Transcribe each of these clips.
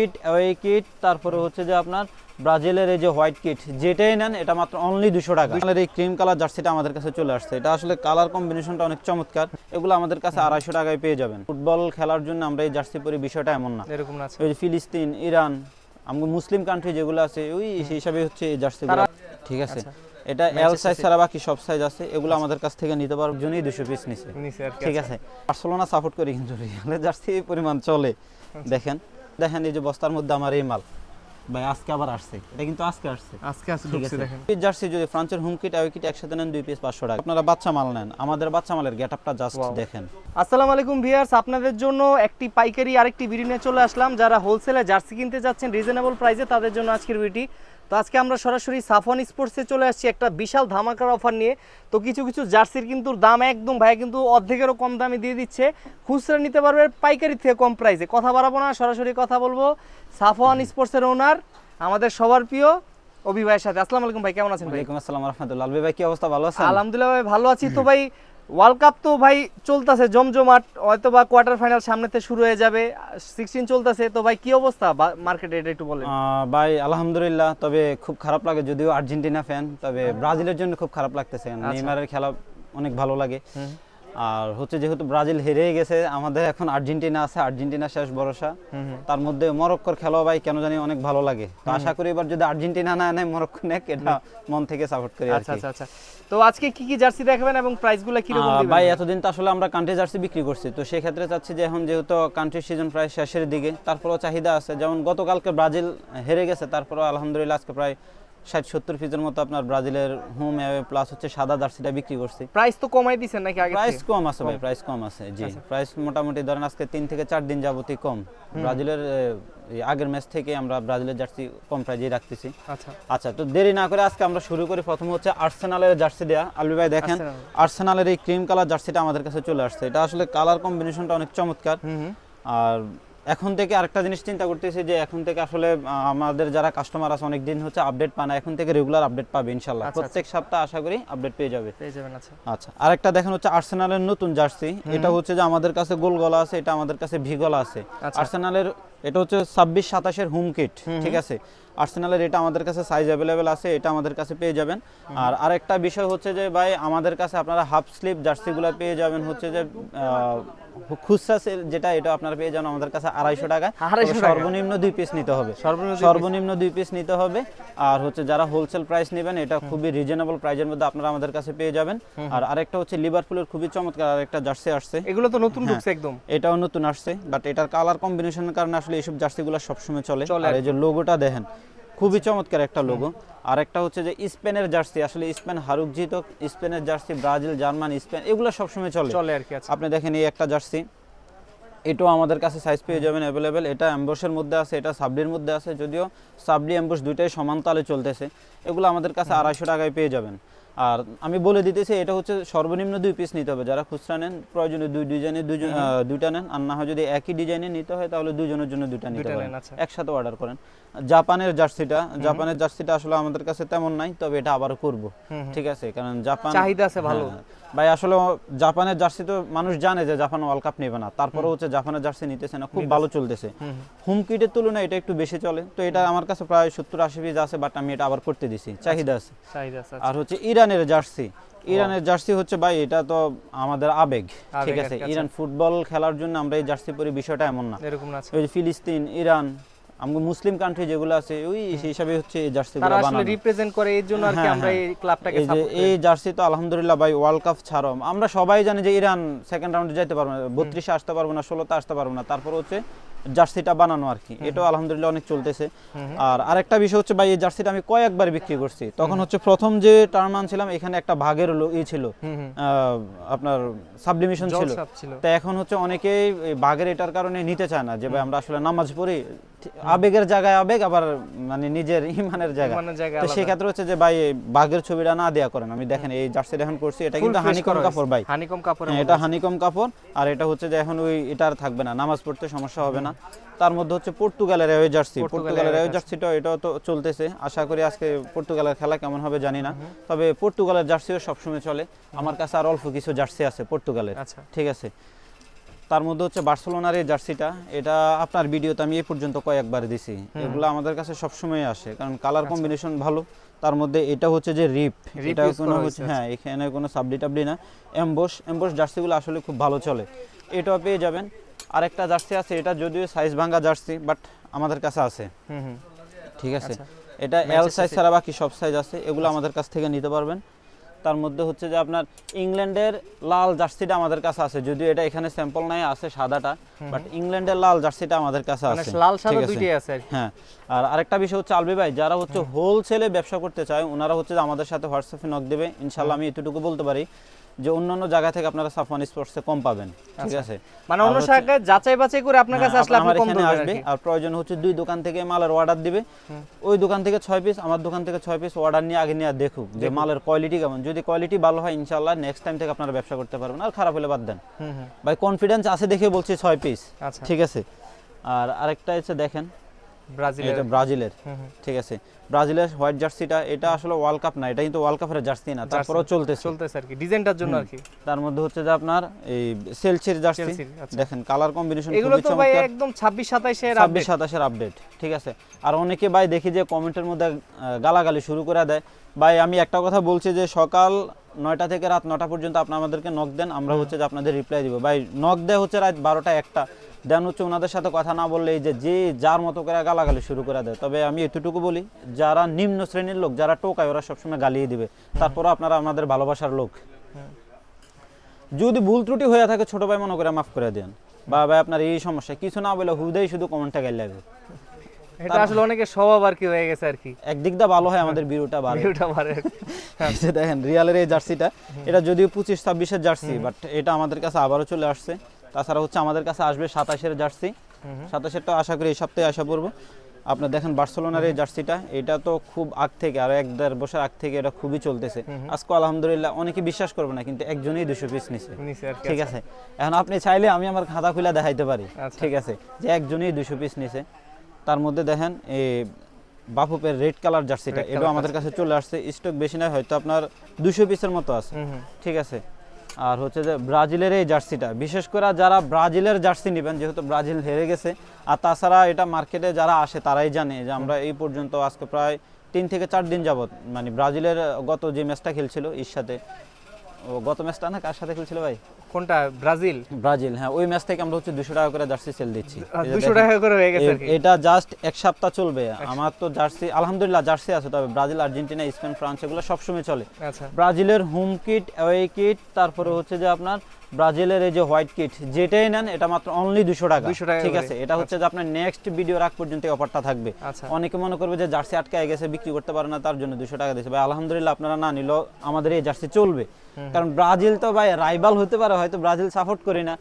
Kit away kit, তারপরে হচ্ছে যে আপনার ব্রাজিলের এই যে হোয়াইট কিট, যেটাই নেন এটা মাত্র অনলি 200 টাকা। এই ক্রিম কালার জার্সিটা আমাদের কাছে চলে আসছে, এটা আসলে কালার কম্বিনেশনটা অনেক চমৎকার। এগুলো আমাদের কাছে 250 টাকায় পেয়ে যাবেন। ফুটবল খেলার জন্য আমরা এই জার্সি পরি, বিষয়টা এমন না। এরকম না, ওই যে ফিলিস্তিন, ইরান, আমরা মুসলিম কান্ট্রি যেগুলো আছে ওই হিসাবে হচ্ছে এই জার্সিগুলো, ঠিক আছে। এটা এল সাইজ ছাড়া বাকি সব সাইজ আছে। এগুলো আমাদের কাছ থেকে নিতে পারার জন্যই 200 পিস নিছে, ঠিক আছে। বার্সেলোনা সাপোর্ট করি, কিন্তু রিয়ালের জার্সি পরিমাণ চলে। দেখেন দেখেন এই যে বস্তার মধ্যে আমার এই মাল ভাই আজকে আবার আসছে, এটা কিন্তু আজকে আসছে, ঢুকছে। দেখেন পিস জার্সি যদি ফ্রান্সের হোম কিট অ্যাওয়ে কিট একসাথে নেন 2 পিস 500 টাকা। আপনারা বাচ্চা মাল নেন, আমাদের বাচ্চা মালের গেটআপটা জাস্ট দেখেন। আসসালামু আলাইকুম ভিউয়ার্স, আপনাদের জন্য একটি পাইকারি আরেকটি ভিডিও নিয়ে চলে আসলাম। যারা হোলসেলে জার্সি কিনতে যাচ্ছেন রিজনেবল প্রাইসে, তাদের জন্য আজকের ভিডিও। তো আজকে আমরা সরাসরি সাফওয়ান স্পোর্টসে চলে আসছি একটা বিশাল ধামাকার অফার নিয়ে। তো কিছু কিছু জার্সির কিন্তু দাম একদম ভাই কিন্তু অর্ধেকেরও কম দামে দিয়ে দিচ্ছে। খুচরা নিতে পারবে পাইকারি থেকে কম প্রাইসে। কথা বাড়াবো না, সরাসরি কথা বলবো সাফওয়ান স্পোর্টসের ওনার আমাদের সবার প্রিয় অভি ভাইয়ের সাথে। আসসালামু আলাইকুম ভাই, কেমন আছেন ভাই? ওয়ালাইকুম আসসালাম ওয়া রাহমাতুল্লাহ। আলবি ভাই কি অবস্থা, ভালো আছেন? আলহামদুলিল্লাহ ভাই ভালো আছি। তো ভাই ওয়ার্ল্ড কাপ তো ভাই চলতেছে জমজমাট, হয়তো বা কোয়ার্টার ফাইনাল সামনেতে শুরু হয়ে যাবে, 16 চলতেছে। তো ভাই কি অবস্থা মার্কেটে, এটা একটু বলেন। ভাই আলহামদুলিল্লাহ, তবে খুব খারাপ লাগে, যদিও আর্জেন্টিনা ফ্যান, তবে ব্রাজিলের জন্য খুব খারাপ লাগতেছে। নেইমারের খেলা অনেক ভালো লাগে, আর হচ্ছে যেহেতু ব্রাজিল হেরে গেছে, আমাদের এখন আর্জেন্টিনা আছে, আর্জেন্টিনা শেষ ভরসা। তার মধ্যে মরক্কোর খেলা ভাই কেন জানি অনেক ভালো লাগে। তো আশা করি এবার যদি আর্জেন্টিনা না নেয়, মরক্কো নেক, এটা মন থেকে সাপোর্ট করি। আচ্ছা আচ্ছা আচ্ছা। তো আজকে কি কি জার্সি দেখাবেন এবং প্রাইসগুলো কি রকম দিবেন? ভাই এতদিন তো আসলে আমরা কান্ট্রি জার্সি বিক্রি করছি, তো সেই ক্ষেত্রে চাচ্ছি যে এখন যেহেতু কান্ট্রি সিজন প্রায় শেষের দিকে, তারপরেও চাহিদা আছে। যেমন গতকালকে ব্রাজিল হেরে গেছে, তারপরেও আলহামদুলিল্লাহ আজকে প্রায় 60-70 পিসের মতো আপনার ব্রাজিলের হোম অ্যাওয়ে প্লাস হচ্ছে সাদা জার্সিটা বিক্রি করছি। প্রাইস তো কমাই দিবেন নাকি আগে? প্রাইস কম আছে ভাই, প্রাইস কম আছে, জি। প্রাইস মোটামুটি ধরেন আজকে 3 থেকে 4 দিন যাবতই কম। ব্রাজিলের আগের ম্যাচ থেকে আমরা ব্রাজিলের জার্সি কম প্রাইজেই রাখতেছি। আচ্ছা আচ্ছা, তো দেরি না করে আজকে আমরা শুরু করি। প্রথমে হচ্ছে আর্সেনালের জার্সি দেয়া। আলবি ভাই দেখেন, আর্সেনালের এই ক্রিম কালার জার্সিটা আমাদের কাছে চলে আসছে। এটা আসলে কালার কম্বিনেশনটা অনেক চমৎকার। আর এখন থেকে আরেকটা জিনিস চিন্তা করতেছি যে এখন থেকে আসলে আমাদের যারা কাস্টমার আছে অনেক দিন হচ্ছে আপডেট পায় না, এখন থেকে রেগুলার আপডেট পাবে ইনশাআল্লাহ। প্রত্যেক সপ্তাহ আশা করি আপডেট পেয়ে যাবেন। আচ্ছা আচ্ছা, আরেকটা দেখেন হচ্ছে আর্সেনালের নতুন জার্সি। এটা হচ্ছে যে আমাদের কাছে গোল গলা আছে, এটা আমাদের কাছে ভি গলা আছে। আর্সেনালের এটা হচ্ছে 26-27 হোম কিট, ঠিক আছে। আর্সেনালের এটা আমাদের কাছে সাইজ অ্যাভেলেবেল আছে, এটা আমাদের কাছে পেয়ে যাবেন। আর আরেকটা বিষয় হচ্ছে যে ভাই আমাদের কাছে আপনারা হাফ স্লিভ জার্সিগুলো পেয়ে যাবেন হচ্ছে যে খুচরা যেটা, এটা আপনারা পেয়ে যাবেন আমাদের কাছে 250 টাকা। সর্বনিম্ন 2 পিস নিতে হবে, সর্বনিম্ন 2 পিস নিতে হবে। আর হচ্ছে যারা হোলসেল প্রাইস নেবেন, এটা খুবই রিজনেবল প্রাইজের মধ্যে আপনারা আমাদের কাছে পেয়ে যাবেন। আর আরেকটা হচ্ছে লিভারপুলের খুবই চমৎকার আরেকটা জার্সি আসছে, এগুলো তো নতুন ঢুকছে একদম। এটাও নতুন আসছে, বাট এটার কালার কম্বিনেশনের কারণে আসলে এইসব জার্সিগুলো সবসময় চলে। আর এই যে লোগোটা দেখেন, খুবই চমৎকার একটা লোগো। আর একটা হচ্ছে যে স্পেনের জার্সি, আসলে স্পেন হারুকজি, তো স্পেনের জার্সি ব্রাজিল, জার্মান, স্পেন এগুলো সবসময় চলে আর কি। আপনি দেখেন এই একটা জার্সি, এটাও আমাদের কাছে সাইজ পেয়ে যাবেন অ্যাভেলেবেল। এটা অ্যাম্বসের মধ্যে আছে, এটা সাবলির মধ্যে আছে, যদিও সাবলি অ্যাম্বস দুইটাই সমান তালে চলতেছে। এগুলো আমাদের কাছে 250 টাকায় পেয়ে যাবেন। আর আমি বলে দিতেছি, এটা হচ্ছে সর্বনিম্ন 2 পিস নিতে হবে। যারা খুচরা নেন প্রয়োজনে 2 ডিজাইনে দুইটা নেন, আর না হয় যদি একই ডিজাইনে নিতে হয় তাহলে দুজনের জন্য দুইটা নিতে পারেন, একসাথে অর্ডার করেন। জাপানের জার্সিটা আসলে আমাদের কাছে তেমন নাই, তবে এটা আবারও করব, ঠিক আছে, কারণ জাপান চাহিদা আছে ভালো। ভাই আসলে জাপানের জার্সি তো মানুষ জানে যে জাপান ওয়ার্ল্ড কাপ নেবে না, তারপরে হচ্ছে জাপানের জার্সি নিতেছে না, খুব ভালো চলতেছে। হোম কিটের তুলনায় এটা একটু বেশি চলে, তো এটা আমার কাছে প্রায় 70-80 পিস আছে, বাট আমি এটা আবার করতে দিছি, চাহিদা আছে। আর হচ্ছে ইরানের জার্সি হচ্ছে ভাই এটা তো আমাদের আবেগ, ঠিক আছে। ইরান ফুটবল খেলার জন্য আমরা এই জার্সি পরি, বিষয়টা এমন না। ওই যে ফিলিস্তিন, ইরান, আমরা মুসলিম কান্ট্রি যেগুলো আছে ওই হিসাবে হচ্ছে এই জার্সিগুলো বানানো, তারা আসলে রিপ্রেজেন্ট করে, এর জন্য আর কি আমরা এই ক্লাবটাকে সাপোর্ট করি। এই জার্সি তো আলহামদুলিল্লাহ ভাই ওয়ার্ল্ড কাপ ছাড়াও আমরা সবাই জানি যে ইরান সেকেন্ড রাউন্ডে যেতে পারবে না, 32-এ আসতে পারবে না, 16-তে আসতে পারবে না, তারপর হচ্ছে জার্সিটা বানানো আর কি, এটাও আলহামদুলিল্লাহ অনেক চলতেছে। আর আরেকটা বিষয় হচ্ছে ভাই এই জার্সিটা আমি কয়েকবার বিক্রি করছি। তখন হচ্ছে প্রথম যে টার্ম আনছিলাম এখানে একটা ভাগের ছিল আপনার সাবলিমেশন ছিল, তো এখন হচ্ছে অনেকেই ভাগের এটার কারণে নিতে চায় না, যে ভাই আমরা আসলে নামাজ পড়ি, আবেগের জায়গায় আবেগ, আবার মানে নিজের ইমানের জায়গা, তো সেই ক্ষেত্রে হচ্ছে যে ভাই বাঘের ছবিটা না দেয়া করেন। আমি দেখেন এই জার্সিটা এখন করছি, এটা কিন্তু হানিকম কাপড় ভাই, হানিকম কাপড়, এটা হানিকম কাপড়। আর এটা হচ্ছে যে এখন ওই এটা আর থাকবে না, নামাজ পড়তে সমস্যা হবে না। তার মধ্যে হচ্ছে পর্তুগালের এই জার্সিটাও এটাও তো চলতেছে। আশা করি আজকে পর্তুগালের খেলা কেমন হবে জানি না, তবে পর্তুগালের জার্সিও সবসময় চলে। আমার কাছে আর অল্প কিছু জার্সি আছে পর্তুগালের, ঠিক আছে। তার মধ্যে হচ্ছে বার্সেলোনার এই জার্সিটা, এটা আপনার ভিডিওতে আমি এই পর্যন্ত কয়েকবার দিছি। এগুলো আমাদের কাছে সবসময় আসে, কারণ কালার কম্বিনেশন ভালো। তার মধ্যে এটা হচ্ছে যে রিপ, এটা কোনো হচ্ছে হ্যাঁ, এখানে কোনো সাবডি টাবডি না, এমবোস জার্সিগুলো আসলে খুব ভালো চলে, এটাও পেয়ে যাবেন। আরেকটা জার্সি আছে, এটা যদিও সাইজ ভাঙা জার্সি, বাট আমাদের কাছে আছে, ঠিক আছে। এটা এল সাইজ ছাড়া বাকি সব সাইজ আছে, এগুলো আমাদের কাছ থেকে নিতে পারবেন। তার মধ্যে হচ্ছে যে আপনার ইংল্যান্ডের লাল জার্সিটা আমাদের কাছে আছে, যদিও এটা এখানে স্যাম্পল নাই, আছে সাদাটা, বাট ইংল্যান্ডের লাল জার্সিটা আমাদের কাছে আছে, লাল সাদা দুইটাই আছে। হ্যাঁ। আর আরেকটা বিষয় হচ্ছে আলবি ভাই, যারা হচ্ছে হোলসেলে ব্যবসা করতে চায় ওনারা হচ্ছে যে আমাদের সাথে হোয়াটসঅ্যাপে নক দেবে, ইনশাআল্লাহ আমি এতটুকু বলতে পারি যে অন্যান্য জায়গা থেকে আপনারা সাফওয়ান স্পোর্টসে কম পাবেন, ঠিক আছে। মানে অন্য জায়গায় যাচাই বাছাই করে আপনার কাছে আসলে আপনি কম এখানে আসবে। আর প্রয়োজন হচ্ছে দুই দোকান থেকে মালের অর্ডার দিবে, ওই দোকান থেকে 6 পিস, আমার দোকান থেকে 6 পিস অর্ডার নিয়ে আগে নিয়ে দেখুক যে মালের কোয়ালিটি কেমন। যদি কোয়ালিটি ভালো হয় ইনশাআল্লাহ নেক্সট টাইম থেকে আপনারা ব্যবসা করতে পারবেন, আর খারাপ হলে বাদ দেন। ভাই কনফিডেন্স আছে দেখে বলছি 6 পিস, ঠিক আছে। আর আরেকটা হচ্ছে দেখেন ব্রাজিলের, ঠিক আছে, ব্রাজিলের হোয়াইট জার্সিটা, এটা আসলে ওয়ার্ল্ড কাপ না, এটা কিন্তু ওয়ার্ল্ড কাপের জার্সি না, তারপরেও চলতেছে আর কি ডিজাইনটার জন্য আর কি। তার মধ্যে হচ্ছে যে আপনার এই সেলসির জার্সি দেখেন, কালার কম্বিনেশন এগুলো তো ভাই একদম 26-27 এর 26-27 এর আপডেট, ঠিক আছে। আর অনেকে ভাই দেখি যে কমেন্টের মধ্যে গালাগালি শুরু করে দেয়। ভাই আমি একটা কথা বলছি যে সকাল 9টা থেকে রাত 9টা পর্যন্ত আপনি আমাদেরকে নক দেন, আমরা হচ্ছে যে আপনাদের রিপ্লাই দিব। ভাই নক দেয় হচ্ছে রাত 12টা 1টা, দেন হচ্ছে ওনাদের সাথে কথা না বললে এই যে যার মতো করে গালাগালি শুরু করে দেয়। তবে আমি এতটুকু বলি, যারা নিম্ন শ্রেণীর লোক, যারা টোকায়, ওরা সবসময় গালিয়ে দিবে, তারপরে আপনারা আমাদের ভালোবাসার লোক। যদি ভুল ত্রুটি হয়ে থাকে ছোট ভাই মনে করে মাফ করে দেন, বা ভাই আপনার এই সমস্যা কিছু না বলে হুদেই শুধু কমেন্টে গাইলে লাগে। এটা আসলে অনেকে স্বভাব আর কি হয়ে গেছে আর কি, একদিক দিয়ে ভালো হয়, আমাদের ভিউটা বাড়ে। দেখেন রিয়ালের এই জার্সিটা, এটা যদিও 25-26 এর জার্সি, বাট এটা আমাদের কাছে আবারও চলে আসছে। তাছাড়া হচ্ছে আমাদের কাছে আসবে 27 এর জার্সি, 27 আশা করি এই সপ্তাহে আসা পড়বো। আপনার দেখেন বার্সেলোনার এই জার্সিটা, এটা তো খুব আগ থেকে, আর 1-1.5 বছর আগ থেকে এটা খুবই চলতেছে। আজকে আলহামদুলিল্লাহ অনেকে বিশ্বাস করবে না, কিন্তু একজনই 200 পিস নিছে, ঠিক আছে। এখন আপনি চাইলে আমি আমার খাতা খুলে দেখাইতে পারি, ঠিক আছে, যে একজনই 200 পিস নিছে। তার মধ্যে দেখেন এই বাফুপের রেড কালার জার্সিটা, এটা আমাদের কাছে চলে আসছে, স্টক বেশি নয়, হয়তো আপনার 200 পিসের মতো আছে, ঠিক আছে। আর হচ্ছে যে ব্রাজিলের এই জার্সিটা, বিশেষ করে যারা ব্রাজিলের জার্সি নেবেন, যেহেতু ব্রাজিল হেরে গেছে, আর তাছাড়া এটা মার্কেটে যারা আসে তারাই জানে যে আমরা এই পর্যন্ত আজকে প্রায় 3 থেকে 4 দিন যাবত, মানে ব্রাজিলের গত যে ম্যাচটা খেলছিল এর সাথে, গত ম্যাচটা না কার সাথে খেলছিল ভাই, কোনটা, ব্রাজিল, হ্যাঁ, ওই ম্যাচ থেকে আমরা হচ্ছে 200 টাকা করে জার্সি সেল দিচ্ছি। 200 টাকা করে হয়ে গেছে এটা জাস্ট এক সপ্তাহ চলবে। আমার তো জার্সি আলহামদুলিল্লাহ জার্সি আছে, তবে ব্রাজিল, আর্জেন্টিনা, স্পেন, ফ্রান্স এগুলো সবসময় চলে। ব্রাজিলের হোম কিট, অ্যাওয়ে কিট, তারপরে হচ্ছে যে আপনার ব্রাজিলের এই যে হোয়াইট কিট, যেটাই নেন এটা মাত্র অনলি 200 টাকা, ঠিক আছে। এটা হচ্ছে যে আপনার নেক্সট ভিডিও রাখ পর্যন্ত এই অফারটা থাকবে। অনেকে মনে করবে যে জার্সি আটকায় গেছে, বিক্রি করতে পারে না, তার জন্য 200 টাকা দিয়েছে। ভাই আলহামদুলিল্লাহ আপনারা না নিলেও আমাদের এই জার্সি চলবে, কারণ ব্রাজিল তো ভাই রাইভাল হতে পারে, হয়তো ব্রাজিল সাপোর্ট করি না,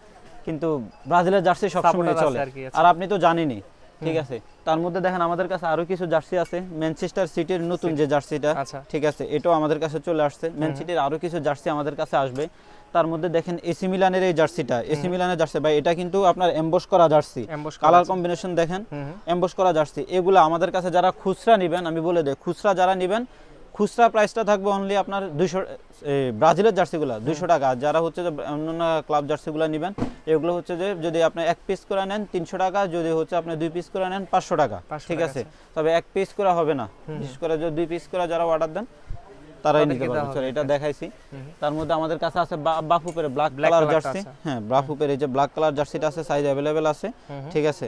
কিন্তু ব্রাজিলের জার্সি সবসময় চলে, আর আপনি তো জানেনই, ঠিক আছে। তার মধ্যে দেখেন আমাদের কাছে আরো কিছু জার্সি আছে, ম্যানচেস্টার সিটির নতুন যে জার্সিটা, ঠিক আছে, এটাও আমাদের কাছে চলে আসছে। ম্যান সিটির আরো কিছু জার্সি আমাদের কাছে আসবে। তার মধ্যে দেখেন এসি মিলানের এই জার্সিটা, এসি মিলানের জার্সি ভাই, এটা কিন্তু আপনার এমবোস করা জার্সি, কালার কম্বিনেশন দেখেন, এমবোস করা জার্সি। এগুলো আমাদের কাছে যারা খুচরা নেবেন, আমি বলে দেই, খুচরা যারা নেবেন, খুচরা প্রাইসটা থাকবে অনলি আপনার 200, ব্রাজিলের জার্সিগুলো 200 টাকা। যারা হচ্ছে যে অন্যান্য ক্লাব জার্সিগুলো নেবেন, এগুলো হচ্ছে যে যদি আপনি 1 পিস করে নেন 300 টাকা, যদি হচ্ছে আপনি 2 পিস করে নেন 500 টাকা, ঠিক আছে। তবে 1 পিস করে হবে না, বিশেষ করে যদি 2 পিস করে যারা অর্ডার দেন তারাই নিতে পারবে। এটা দেখাইছি। তার মধ্যে আমাদের কাছে আছে বাফুপের ব্ল্যাক কালার জার্সি, হ্যাঁ, বাফুপের এই যে ব্ল্যাক কালার জার্সিটা আছে, সাইজ অ্যাভেলেবেল আছে, ঠিক আছে।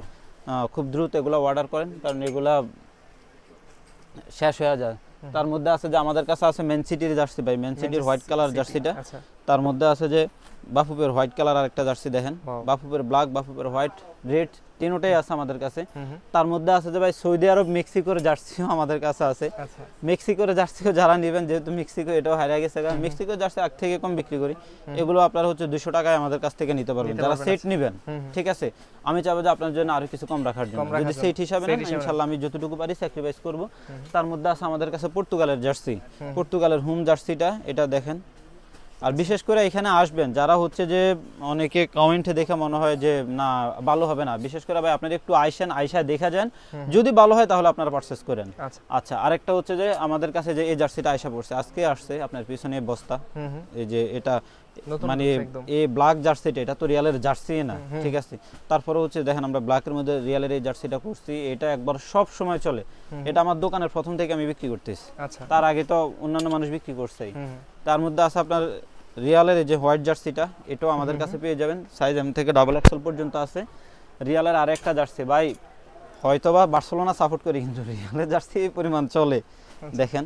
খুব দ্রুত এগুলো অর্ডার করেন, কারণ এগুলা শেষ হয়ে যায়। তার মধ্যে আছে যে আমাদের কাছে আছে ম্যান সিটির জার্সি ভাই, ম্যান সিটির হোয়াইট কালার জার্সিটা। তার মধ্যে আছে যে বাফুপের হোয়াইট কালার আর একটা জার্সি দেখেন, বাফুপের ব্ল্যাক, বাফুপের হোয়াইট, রেড, তিনটাই আছে আমাদের কাছে। তার মধ্যে আছে যে ভাই সৌদি আরব মেক্সিকোর জার্সিও আমাদের কাছে আছে। মেক্সিকোর জার্সিও যারা নেবেন, যেহেতু মেক্সিকো এটাও হারিয়ে গেছে, কারণ মেক্সিকোর জার্সি আগ থেকে কম বিক্রি করি, এগুলো আপনারা হচ্ছে 200 টাকায় আমাদের কাছ থেকে নিতে পারবেন যারা সেট নেবেন, ঠিক আছে। আমি চাইবো যে আপনার জন্য আরো কিছু কম রাখার জন্য, যদি সেট হিসাবে নেন ইনশাআল্লাহ আমি যতটুকু পারি স্যাক্রিফাইস করব। তার মধ্যে আছে আমাদের কাছে পর্তুগালের জার্সি, পর্তুগালের হোম জার্সিটা, এটা দেখেন, আর বিশেষ করে এখানে আসবেন যারা হচ্ছে যে অনেকে কমেন্টে দেখে মনে হয় যে না ভালো হবে না, বিশেষ করে ভাই আপনারা একটু আইসা দেখা যান, যদি ভালো হয় তাহলে আপনারা পারচেজ করেন। আচ্ছা, আরেকটা হচ্ছে যে আমাদের কাছে যে এই জার্সিটা আইসা পড়ছে, আজকে আসছে আপনার পিছনে বস্তা, এই যে এটা মানে এই ব্ল্যাক জার্সিটা, এটা তো রিয়ালের জার্সি না, ঠিক আছে। তারপরে হচ্ছে দেখেন আমরা ব্ল্যাকের মধ্যে রিয়ালের এই জার্সিটা করছি, এটা একবার সব সময় চলে। এটা আমার দোকানের প্রথম থেকে আমি বিক্রি করতেছি, তার আগে তো অন্যান্য মানুষ বিক্রি করছেই। তার মধ্যে আছে আপনার রিয়ালের এই যে হোয়াইট জার্সিটা, এটাও আমাদের কাছে পেয়ে যাবেন, সাইজ এম থেকে ডাবল এক্সেল পর্যন্ত আছে। রিয়ালের আরেকটা জার্সি ভাই, হয়তোবা বার্সেলোনা সাপোর্ট করি কিন্তু রিয়ালের জার্সি পরিমাণ চলে, দেখেন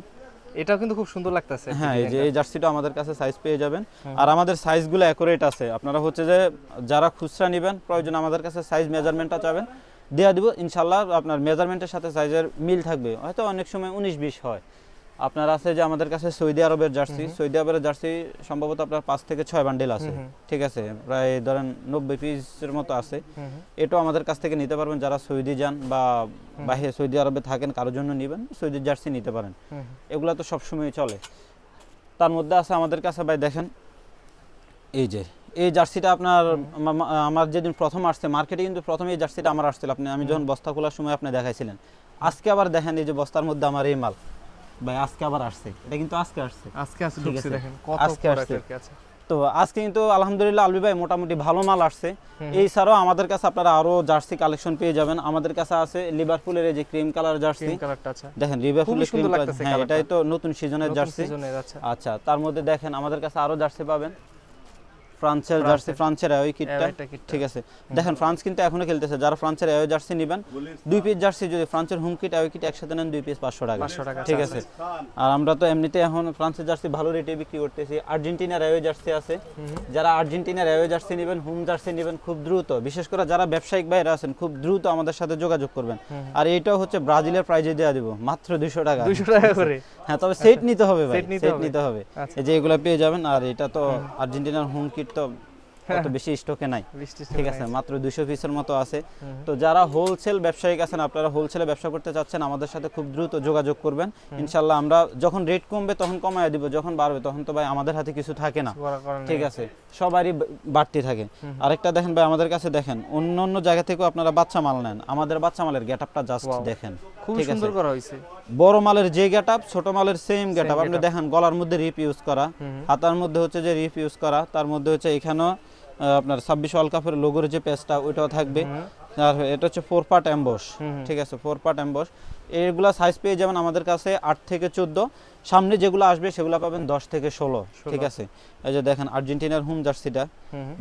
এটাও কিন্তু খুব সুন্দর লাগতেছে। হ্যাঁ, এই যে এই জার্সিটা আমাদের কাছে সাইজ পেয়ে যাবেন, আর আমাদের সাইজগুলো অ্যাকুরেট আছে। আপনারা হচ্ছে যে যারা খুচরা নেবেন, প্রয়োজন আমাদের কাছে সাইজ মেজারমেন্টটা চাবেন, দেওয়া দিব ইনশাল্লাহ। আপনার মেজারমেন্টের সাথে সাইজের মিল থাকবে, হয়তো অনেক সময় 19-20 হয়। আপনার আছে যে আমাদের কাছে সৌদি আরবের জার্সি, সৌদি আরবের জার্সি সম্ভবত আপনার 5 থেকে 6 বান্ডেল আছে, ঠিক আছে, প্রায় ধরেন 90 পিসের মতো আছে। এটাও আমাদের কাছ থেকে নিতে পারবেন, যারা সৌদি যান বা বাইরে সৌদি আরবে থাকেন, কারোর জন্য নেবেন সৌদি জার্সি নিতে পারেন, এগুলো তো সবসময় চলে। তার মধ্যে আছে আমাদের কাছে ভাই দেখেন এই যে এই জার্সিটা আপনার আমার যেদিন প্রথম আসছে মার্কেটে, কিন্তু প্রথমে এই জার্সিটা আমার আসছিল, আমি যখন বস্তা খোলার সময় আপনি দেখাইছিলেন। আজকে আবার দেখেন এই যে বস্তার মধ্যে আমার এই মাল ভাই আজকে আবার আসছে, এটা কিন্তু আজকে ঢুকছে, দেখেন কত আজকে আসছে। আছে। তো আজকে কিন্তু আলহামদুলিল্লাহ আলবি ভাই মোটামুটি ভালো মাল আসছে। এই ছাড়াও আমাদের কাছে আপনারা আরো জার্সি কালেকশন পেয়ে যাবেন। আমাদের কাছে আছে লিভারপুলের এই যে ক্রিম কালার জার্সি, দেখেন লিভারপুলের ক্রিম কালার, হ্যাঁ এটাই তো নতুন সিজনের জার্সি। আচ্ছা, তার মধ্যে দেখেন আমাদের কাছে আরো জার্সি পাবেন, ফ্রান্সের জার্সি, ফ্রান্সের অ্যাওয়ে কিটটা, ঠিক আছে। দেখেন ফ্রান্স কিন্তু এখনো খেলতেছে, যারা ফ্রান্সের অ্যাওয়ে জার্সি নেবেন 2 পিস জার্সি যদি ফ্রান্সের হোম কিট অ্যাওয়ে কিট একসাথে নেন 2 পিস 500 টাকা, ঠিক আছে। আর আমরা তো এমনিতে এখন ফ্রান্সের জার্সি ভালো রেটে বিক্রি করতেছি। আর্জেন্টিনার অ্যাওয়ে জার্সি আছে, যারা আর্জেন্টিনার অ্যাওয়ে জার্সি নেবেন, হোম জার্সি নেবেন, খুব দ্রুত, বিশেষ করে যারা ব্যবসায়িক বাইরে আছেন খুব দ্রুত আমাদের সাথে যোগাযোগ করবেন। আর এইটাও হচ্ছে ব্রাজিলের প্রাইজে দেওয়া দিব মাত্র 200 টাকা, 200 টাকা করে। হ্যাঁ, তবে সেট নিতে হবে ভাই, সেট নিতে হবে। এই যে এগুলো পেয়ে যাবেন। আর এটা তো আর্জেন্টিনার হোম কিট তো অত বেশি স্টকে নাই, ঠিক আছে, মাত্র 200 পিসের মতো আছে। তো যারা হোলসেল ব্যবসায়িক আছেন, আপনারা হোলসেলে ব্যবসা করতে চাচ্ছেন, আমাদের সাথে খুব দ্রুত যোগাযোগ করবেন। ইনশাআল্লাহ আমরা যখন রেট কমবে তখন কমায় দিব, যখন বাড়বে তখন তো ভাই আমাদের হাতে কিছু থাকে না, ঠিক আছে, সবারই বাড়তি থাকে। আরেকটা দেখেন ভাই আমাদের কাছে দেখেন অন্য অন্য জায়গা থেকেও আপনারা বাচ্চা মাল নেন, আমাদের বাচ্চা মালের গেটআপটা জাস্ট দেখেন, খুব সুন্দর করা হয়েছে। বড় মালের যে গেটআপ, ছোট মালের সেম গেটআপ। আপনি দেখেন গলার মধ্যে রিপ ইউজ করা, হাতার মধ্যে হচ্ছে যে রিপ ইউজ করা, তার মধ্যে হচ্ছে এখানেও আপনার 26 ওয়ার্ল্ড কাপের লোগোর যে পেজটা ওইটাও থাকবে। আর এটা হচ্ছে 4 পার্ট এমবস, ঠিক আছে, 4 পার্ট এমবস। এইগুলা সাইজ পেয়ে যাবেন আমাদের কাছে 8 থেকে 14, সামনে যেগুলো আসবে সেগুলো পাবেন 10 থেকে 16, ঠিক আছে। এই যে দেখেন আর্জেন্টিনার হোম জার্সিটা,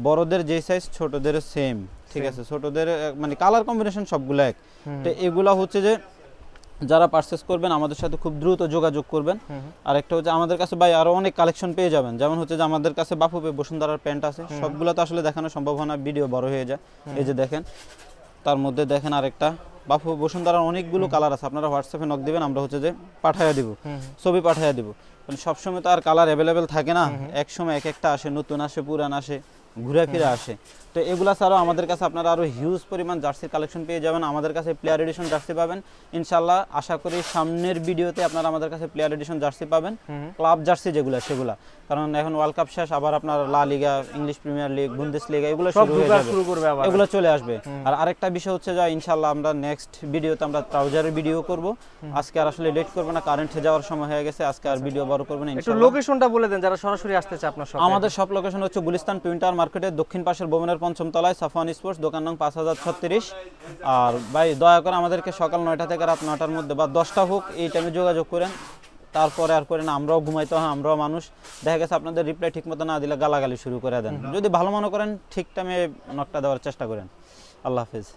বড়দের যে সাইজ ছোটদের সেম, ঠিক আছে, ছোটদের মানে কালার কম্বিনেশন সবগুলো এক। তো এগুলা হচ্ছে যে যারা পারচেজ করবেন আমাদের সাথে খুব দ্রুত যোগাযোগ করবেন। আর একটা হচ্ছে আমাদের কাছে ভাই আরো অনেক কালেকশন পেয়ে যাবেন, যেমন হচ্ছে যে আমাদের কাছে বাফুফে বসুন্ধরার প্যান্ট আছে, সবগুলো তো আসলে দেখানো সম্ভব হয় না, ভিডিও বড় হয়ে যায়। এই যে দেখেন, তার মধ্যে দেখেন আরেকটা বাফু বসুন্ধরার অনেকগুলো কালার আছে, আপনারা হোয়াটসঅ্যাপে নক দিবেন, আমরা হচ্ছে যে পাঠাইয়া দিব, ছবি পাঠাইয়া দিব। কারণ সবসময় তো আর কালার অ্যাভেলেবেল থাকে না, এক সময় এক একটা আসে, নতুন আসে, পুরান আসে, ঘুরে ফিরে আসে। তো এগুলা ছাড়াও আমাদের কাছে আপনারা আরো হিউজ পরিমাণ জার্সির কালেকশন পেয়ে যাবেন। আমাদের কাছে প্লেয়ার এডিশন জার্সি পাবেন ইনশাআল্লাহ, আশা করি সামনের ভিডিওতে আপনারা আমাদের কাছে প্লেয়ার এডিশন জার্সি পাবেন, ক্লাব জার্সি যেগুলা সেগুলা, কারণ এখন ওয়ার্ল্ড কাপ শেষ, আবার আপনার লা লিগা, ইংলিশ প্রিমিয়ার লিগ, বুন্দেসলিগা এগুলো শুরু হয়ে যাবে, এগুলো চলে আসবে। আর আরেকটা বিষয় হচ্ছে যে ইনশাআল্লাহ আমরা নেক্সট ভিডিওতে আমরা ট্রাউজারের ভিডিও করব। আজকে আর আসলে লেট করব না, কারেন্টে যাওয়ার সময় হয়ে গেছে, আজকে আর ভিডিও বড় করব না। একটু লোকেশনটা বলে দেন যারা সরাসরি আসতে চায় আপনার শপে। আমাদের সব লোকেশন হচ্ছে গুলিস্তান টুইন টাওয়ার মার্কেটের দক্ষিণ পাশের বোমেনের 5ম তলায়, সাফওয়ান স্পোর্টস, দোকান নং 5036। আর ভাই দয়া করে আমাদেরকে সকাল 9টা থেকে রাত 9টার মধ্যে বা 10টা হোক এই টাইমে যোগাযোগ করেন, তারপরে আর করেন, আমরাও ঘুমাইতে হয়, আমরাও মানুষ, দেখা গেছে আপনাদের রিপ্লাই ঠিক মতো না দিলে গালাগালি শুরু করে দেন। যদি ভালো মনে করেন ঠিক টাইমে নকটা দেওয়ার চেষ্টা করেন। আল্লাহ হাফেজ।